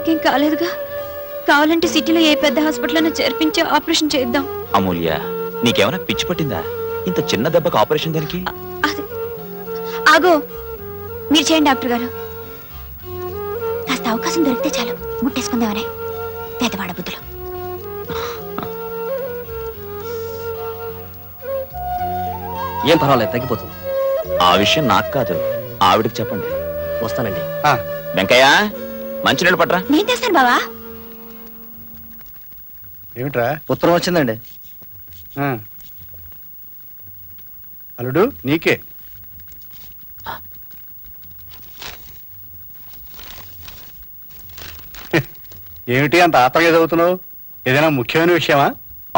బావకేం కాలేదుగా. కావాలంటే సిటీలో ఏ పెద్ద హాస్పిటల్ చేర్పించి ఆపరేషన్ చేద్దాం. అమూల్య, నీకేమైనా పిచ్చి పట్టిందా? ఇంత చిన్న దెబ్బకు ఆపరేషన్ దానికి? అది ఆగో, మీరు చేయండి డాక్టర్ గారు. కాస్త అవకాశం దొరికితే చాలు ముట్టేసుకుందామనే పేదవాడ బుద్ధులు. ఏం పర్వాలేదు, తగ్గిపోతుంది. ఆ విషయం నాకు కాదు, ఆవిడకి చెప్పండి. వస్తానండి. వెంకయ్య, మంచినీళ్ళు పట్రా. నేను తెస్తాను బావా. ఏమిట్రా? ఉత్తరం వచ్చిందండి. అల్లుడు, నీకే. ఏమిటి అంత ఆత్రంగా చదువుతున్నావు? ఏదైనా ముఖ్యమైన విషయమా?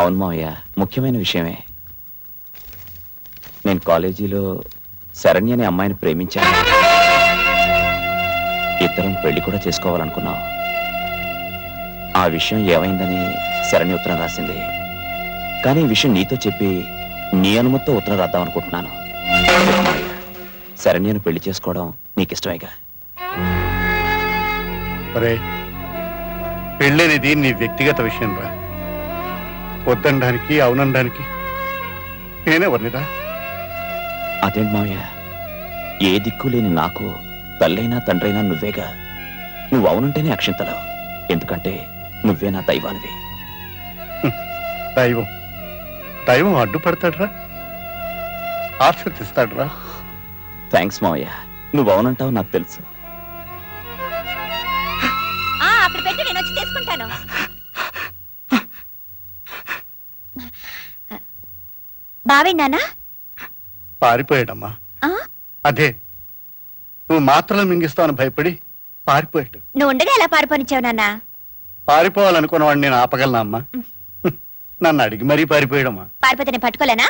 అవును మావయ్య, ముఖ్యమైన విషయమే. నేను కాలేజీలో శరణ్య అనే అమ్మాయిని ప్రేమించాను. ఇద్దరం పెళ్లి కూడా చేసుకోవాలనుకున్నాం. ఆ విషయం ఏమైందని శరణ్య ఉత్తరం రాసింది. కానీ ఈ విషయం నీతో చెప్పి నీ అనుమతితో ఉత్తరం రాద్దాం అనుకుంటున్నాను. శరణ్యను పెళ్లి చేసుకోవడం నీకిష్టమేగా? ఒరే, పెళ్ళనేది నీ వ్యక్తిగత విషయం రా. వద్దనడానికి అవునడానికి నేనే వర్ణిరా. అదేంటి మావయ్య, ఏ దిక్కు లేని నాకు తల్లైనా తండ్రైనా నువ్వేగా. నువ్వు అవునంటేనే అక్షింతలు, ఎందుకంటే నువ్వే నా దైవానివి. దైవం దైవం అడ్డుపడతాడ్రా, ఆశీర్దిస్తాడ్రా. థ్యాంక్స్ మావయ్య, నువ్వు అవునంటావు నాకు తెలుసు. అక్కడ పెట్టి నేను వచ్చి తీసుకుంటాను. బావేనానా? పారిపోయాడమ్మా. అదే, నువ్వు మాత్రలు మింగిస్తావని భయపడి పారిపోయాడు. నువ్వు ఉండగా ఎలా పారిపోనిచ్చావు నాన్న? పారిపోవాలనుకున్న వాడిని నేను ఆపగలనా అమ్మా? నన్ను అడిగి మరీ పారిపోయాడమ్మా. పారిపోతే నేను పట్టుకోలేనా?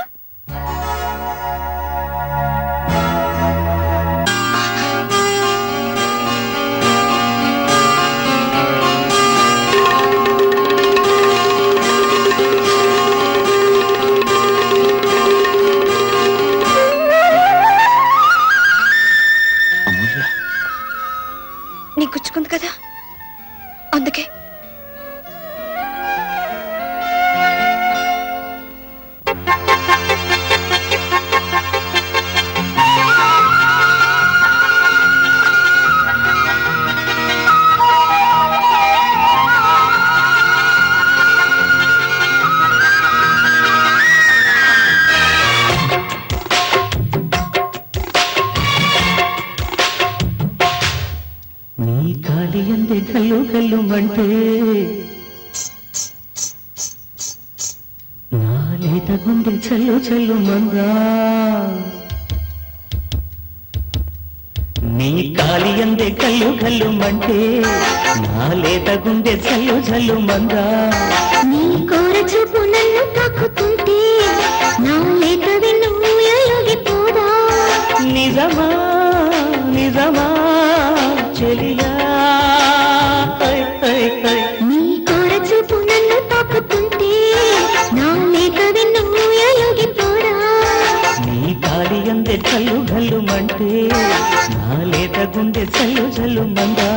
నీ గుచ్చుకుంది కదా, అందుకే. నీ కాలి అందే కల్లు కల్లు మంటే నా లేత గుండె చల్లు చల్లు మందా. నీ కాలి అందే కల్లు కల్లు మంటే నా లేత గుండె చల్లు చల్లు మందా. నీ కోర చూపు నన్ను తాకుతుంటే నా లేత వెన్ను ఎలుగిపోదా. నిజమా నిజమా చెలియా, నీ కోర చూపు నన్ను తాకుతుంటే నా లేత వెన్ను ఎలుగిపోదా. నీ కాలి అందే కల్లు కల్లు మంటే నా లేత గుండె చల్లు చల్లు మందా.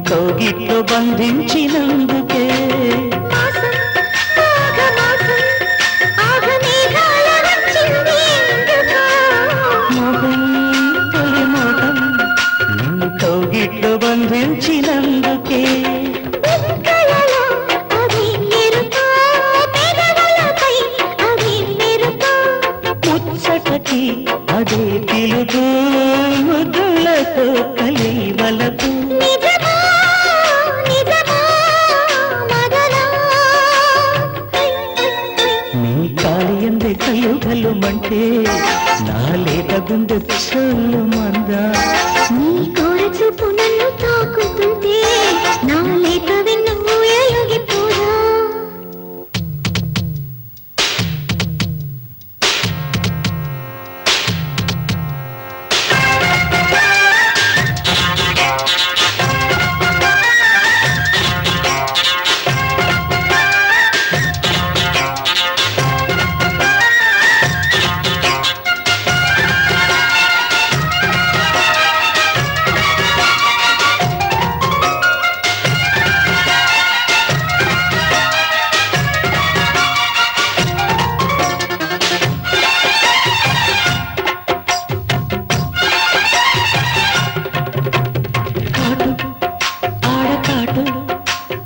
కౌగిట్లో బంధించినందుకే మోహం తొలి మోహం నిన్ను కౌగిట్లో బంధించినందుకే ముచ్చటకి అదే పిలుపు ముద్దులతో కలివలకు. నీ కాలి అందే కల్లు కల్లు మంటే నా గుండె చల్లు మందా నీ కోర చూపు నన్ను తాకుతుంటే నా లేత వెన్ను ఊయలుగిపోదా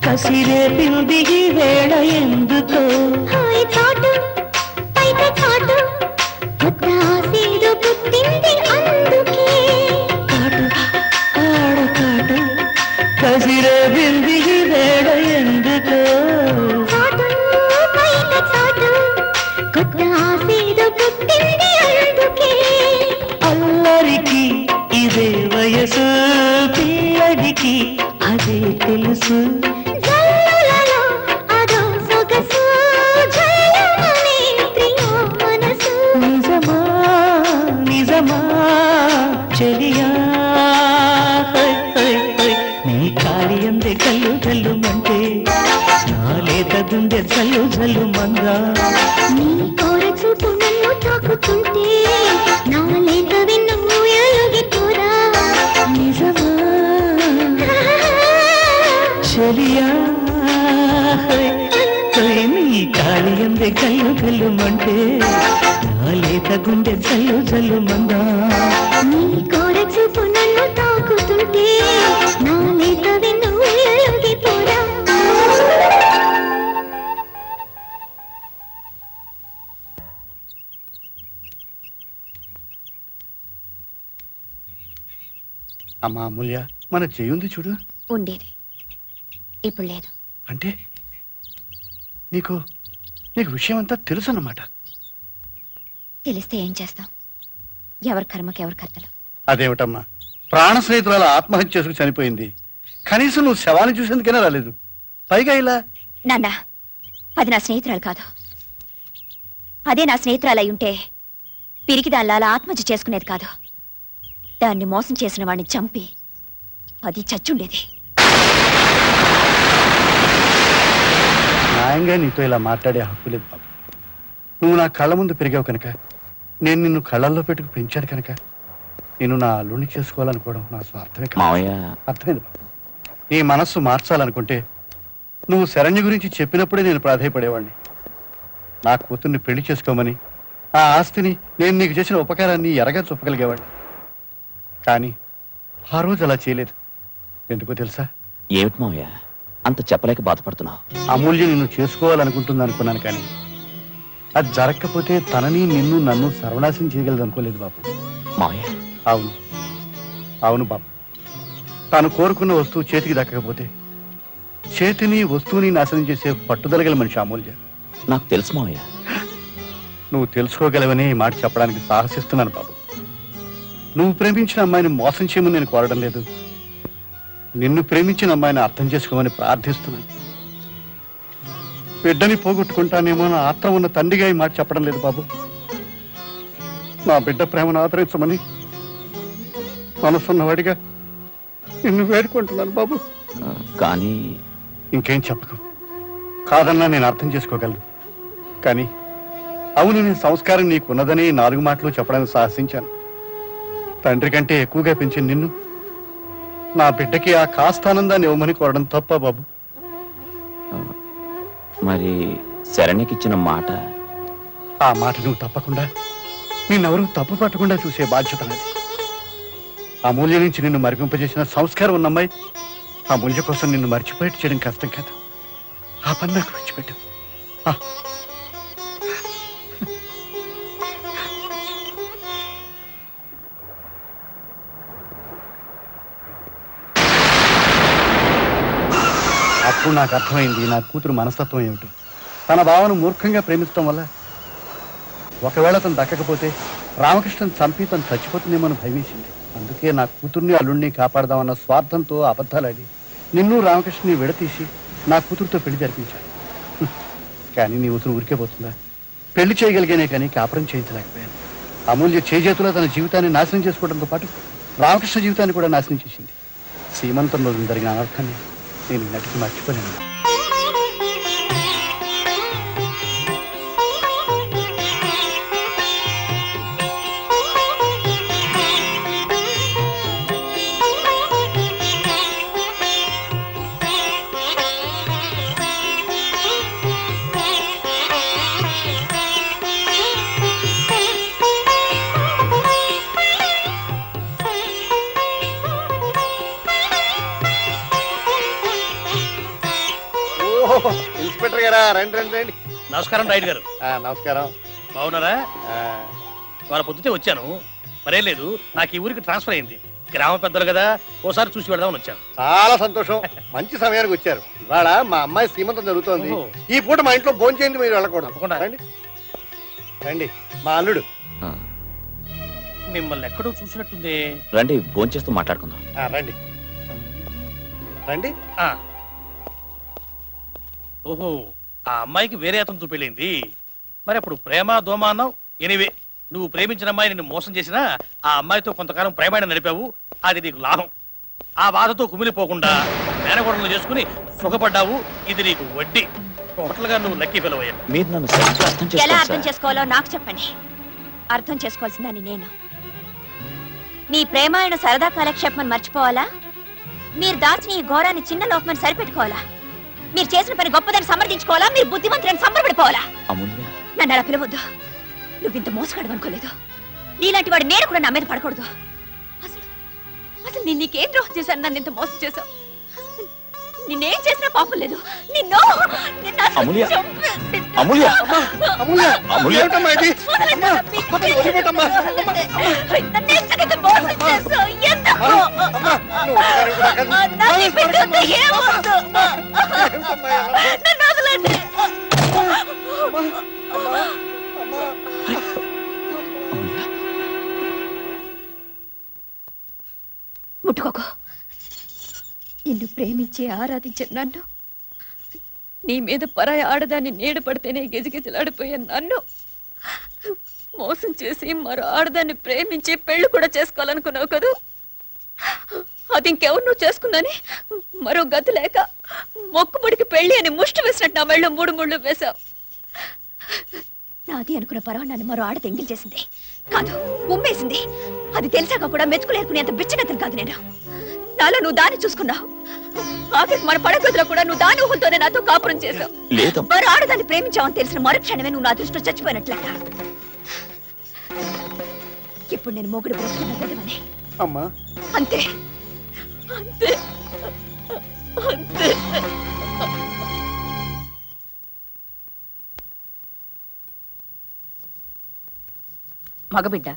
కసిరే పిల్దిగి వేళ ఎందుకో హాయ్ చాటు పైట చాటు కొత్త ఆశేదో పుట్టింది అందుకే కాటు ఆడకాటు కసిరే పిల్దిగి వేళ ఎందుకో చాటు పైట చాటు కొత్త ఆశేదో పుట్టింది అందుకే అల్లరికి ఇదే వయసు పిల్లడికి అదే తెలుసు జల్లులలో అదో సొగసు జల్లమనే ప్రియో మనసు నిజమా నిజమా చెలియా హై, హై, హై. నీ కాలి అందే కల్లు కల్లు మంటే నా లేత గుండె జల్లు జల్లు మందా నీ కోర చూపు నన్ను తాకుతుంటే నా లేత వెన్ను ఊయలుగిపోదా నిజమా చెలియా హై, హై. నీ కాలి అందే కల్లు కల్లు మంటే నా లేత గుండె జల్లు జల్లు మందా నీ కోర చూపు నన్ను తాకుతుంటే నా లేత వెన్ను ఊయలుగిపోదా అమ్మా అమూల్య, మన జయుంది చూడు. ఉండేది ఇప్పుడు లేదు. అంటే నీకు నీకు విషయం అంతా తెలుసు అన్నమాట. తెలిస్తే ఏం చేస్తాం? ఎవరి కర్మకి ఎవరి కర్తలు. అదేమిటమ్మా, ప్రాణ స్నేహితురాలు ఆత్మహత్య చేసుకుని చనిపోయింది. కనీసం నువ్వు శవాన్ని చూసేందుకైనా రాలేదు. పైగా ఇలా నాన్న, అది నా స్నేహితురాలు కాదు. అదే నా స్నేహితురాలు అయి ఉంటే పిరికి దానిలా ఆత్మహత్య చేసుకునేది కాదు. దాన్ని మోసం చేసిన వాడిని చంపి అది చచ్చుండేది. న్యాయంగా నీతో ఇలా మాట్లాడే హక్కు లేదు బాబు. నువ్వు నా కళ్ళ ముందు పెరిగావు కనుక, నేను నిన్ను కళ్ళల్లో పెట్టుకు పెంచాను కనుక నేను నా అల్లుడిని చేసుకోవాలనుకోవడం నా స్వార్థమే కాదు. అర్థమైంది బాబు. నీ మనస్సు మార్చాలనుకుంటే నువ్వు శరణ్య గురించి చెప్పినప్పుడే నేను ప్రాధాయపడేవాడిని. నా కూతుర్ని పెళ్లి చేసుకోమని, ఆ ఆస్తిని నేను నీకు చేసిన ఉపకారాన్ని ఎరగా చూపగలిగేవాడిని. కానీ ఆ రోజు అలా చేయలేదు. ఎందుకో తెలుసా? ఏమిటి మావయ్య అంత చెప్పలేక బాధపడుతున్నావు? అమూల్య నిన్ను చేసుకోవాలనుకుంటుంది అనుకున్నాను, కానీ అది జరగకపోతే తనని నిన్ను నన్ను సర్వనాశనం చేయగలదు అనుకోలేదు బాబు. మావయ్య అవును అవును బాబు. తాను కోరుకున్న వస్తువు చేతికి దక్కకపోతే చేతిని వస్తువుని నాశనం చేసే పట్టుదలగల మనిషి అమూల్య. నాకు తెలుసు మావయ్య. నువ్వు తెలుసుకోగలవని ఈ మాట చెప్పడానికి సాహసిస్తున్నాను బాబు. నువ్వు ప్రేమించిన అమ్మాయిని మోసం చేయమని నేను కోరడం లేదు. నిన్ను ప్రేమించిన అమ్మాయిని అర్థం చేసుకోమని ప్రార్థిస్తున్నాను. బిడ్డని పోగొట్టుకుంటానేమో నా ఆత్రం ఉన్న తండ్రిగా ఈ మాట చెప్పడం లేదు బాబు. నా బిడ్డ ప్రేమను ఆదరించమని మనసున్నవాడిగా నిన్ను వేడుకుంటున్నాను బాబు. కానీ ఇంకేం చెప్పకు. కాదన్నా నేను అర్థం చేసుకోగలను. కానీ అవును, నీ సంస్కారం నీకున్నదని 4 మాటలు చెప్పడానికి సాహసించాను. తండ్రి కంటే ఎక్కువగా పెంచిన నిన్ను నా బిడ్డకి ఆ కాస్తానందాన్ని ఇవ్వమని కోరడం తప్ప బాబు? మరి శరణ్యకిచ్చిన మాట? ఆ మాట నువ్వు తప్పకుండా, నిన్నెవరూ తప్పు పట్టకుండా చూసే బాధ్యత నాది. అమూల్య నుంచి నిన్ను మరిపింపజేసిన సంస్కారం ఉన్న అమ్మాయి అమూల్య కోసం నిన్ను మర్చిపోయేట్టు చేయడం కష్టం కాదు. ఆ పని నాకు విడిచిపెట్టు. అప్పుడు నాకు అర్థమైంది నా కూతురు మనస్తత్వం ఏమిటో. తన భావను మూర్ఖంగా ప్రేమించడం వల్ల ఒకవేళ తను దక్కకపోతే రామకృష్ణన్ చంపి తను చచ్చిపోతుందేమో భయమేసింది. అందుకే నా కూతుర్ని అల్లుడిని కాపాడదామన్న స్వార్థంతో అబద్ధాలాడి నిన్ను రామకృష్ణని విడతీసి నా కూతురుతో పెళ్లి జరిపించాను. కానీ నీ కూతురు ఊరికే పోతుందా? పెళ్లి చేయగలిగానే కానీ కాపురం చేయించలేకపోయాను. అమూల్య చేజేతులో తన జీవితాన్ని నాశనం చేసుకోవడంతో పాటు రామకృష్ణ జీవితాన్ని కూడా నాశనం చేసింది. సీమంతం రోజున జరిగిన అనర్థాన్ని నేను నటికి మర్చిపోలేను. ఇన్స్పెక్టర్ గారా, రండి రండి రండి. నమస్కారం రాయుడు గారు. నమస్కారం. బాగున్నారా? వాళ్ళ పొద్దుతే వచ్చాను, మరేం లేదు. నాకు ఈ ఊరికి ట్రాన్స్ఫర్ అయింది. గ్రామ పెద్దలు కదా, ఓసారి చూసి వెళ్దామని వచ్చాను. చాలా సంతోషం, మంచి సమయానికి వచ్చారు. ఇవాళ మా అమ్మాయి సీమంతం జరుగుతోంది. ఈ పూట మా ఇంట్లో భోజనం చేయండి, మీరు వెళ్ళకూడదు. తప్పకుండా రండి రండి. మా అల్లుడు. మిమ్మల్ని ఎక్కడో చూసినట్టుంది. రండి, భోంచేస్తూ మాట్లాడుకుందాం. రండి రండి. ఓహో, ఆ అమ్మాయికి వేరే అతనితో పెళ్ళింది. మరి అప్పుడు ప్రేమ దోమ అన్నావు. ఎనివే, నువ్వు ప్రేమించిన అమ్మాయి నిన్ను మోసం చేసినా ఆ అమ్మాయితో కొంతకాలం ప్రేమాయణ నడిపావు. అది నీకు లాభం. ఆ బాధతో కుమిలిపోకుండా మేనగోడలు చేసుకుని సుఖపడ్డావు. ఇది నీకు వడ్డీ. టోటల్గా నువ్వు లక్కీ ఫెలో అయ్యావు. మీరు నన్ను సరిగ్గా అర్థం ఎలా చేసుకోవాలి అర్థం సార్. చేసుకోవాలో నాకు చెప్పండి. అర్థం చేసుకోవాల్సిందని నేను. మీ ప్రేమాయణ సరదా కాలక్షేపమని మర్చిపోవాలా? మీరు దాచిన ఈ ఘోరాన్ని చిన్న లోపమని సరిపెట్టుకోవాలా? మీరు చేసిన పని గొప్పదని సమర్థించుకోవాలా? మీరు బుద్ధిమంతులని సంబరపడిపోవాలా? అమూల్య, నన్ను అలా పిలవద్దు. నువ్వింత మోసగాడు అనుకోలేదు. నీలాంటి వాడి నేను కూడా నా మీద పడకూడదు. అసలు అసలు నేను నీకేం ద్రోహం చేశాను? నన్ను ఇంత మోసం చేశావు. నిన్నేం చేసినా పాపం లేదు. నిన్ను అసలు అమూల్య, చంపేసి- అమూల్య, అమూల్య, అమూల్య. ఏమిటమ్మా ఇది? అమ్మా, వదిలిపెట్టమ్మా. నన్ను ఇంతకంత మోసం చేశావు. ఎందుకు? అమ్మా, నువ్వు ఒకసారి కూడా కాదు. నన్ను ఈ బిడ్డతో ఏమొద్దు. ఏమిటమ్మా ఇలా? నన్ను వదలండి. ముట్టుకోకు. నిన్ను ప్రేమించి ఆరాధించే నన్ను, నీ మీద పరాయి ఆడదాన్ని నీడ పడితేనే గిజగిజలాడిపోయే నన్ను మోసం చేసి మరో ఆడదాన్ని ప్రేమించి పెళ్లి కూడా చేసుకోవాలనుకున్నావు కదూ. అది ఇంకెవరు నువ్వు చేసుకుందని మరో గతి లేక మొక్కుబడికి పెళ్లి అని ముష్టి వేసినట్టు నా మెళ్ళో 3 ముళ్ళు వేశావు. నాది అనుకున్న పరవ నన్ను మరో ఆడ ఎంగిల్ చేసింది కాదు, ఉమ్మేసింది. అది తెలిసాక కూడా మెచ్చుకులేరుకునేంత బిచ్చగతలు కాదు నేను. నాలో నువ్వు దాన్ని చూసుకున్నావు. ఆఖరికి మన పడగదిలో కూడా నువ్వు దాని ఊహంతోనే నాతో కాపురం చేశావు. మరో ఆడదాన్ని ప్రేమించావని తెలిసిన మరుక్షణమే నువ్వు నా దృష్టిలో చచ్చిపోయినట్లట. ఇప్పుడు నేను మొగుడు బ్రతుకున్న పెద్దవని. అమ్మా, అంతే అంతే అంతే. మగబిడ్డ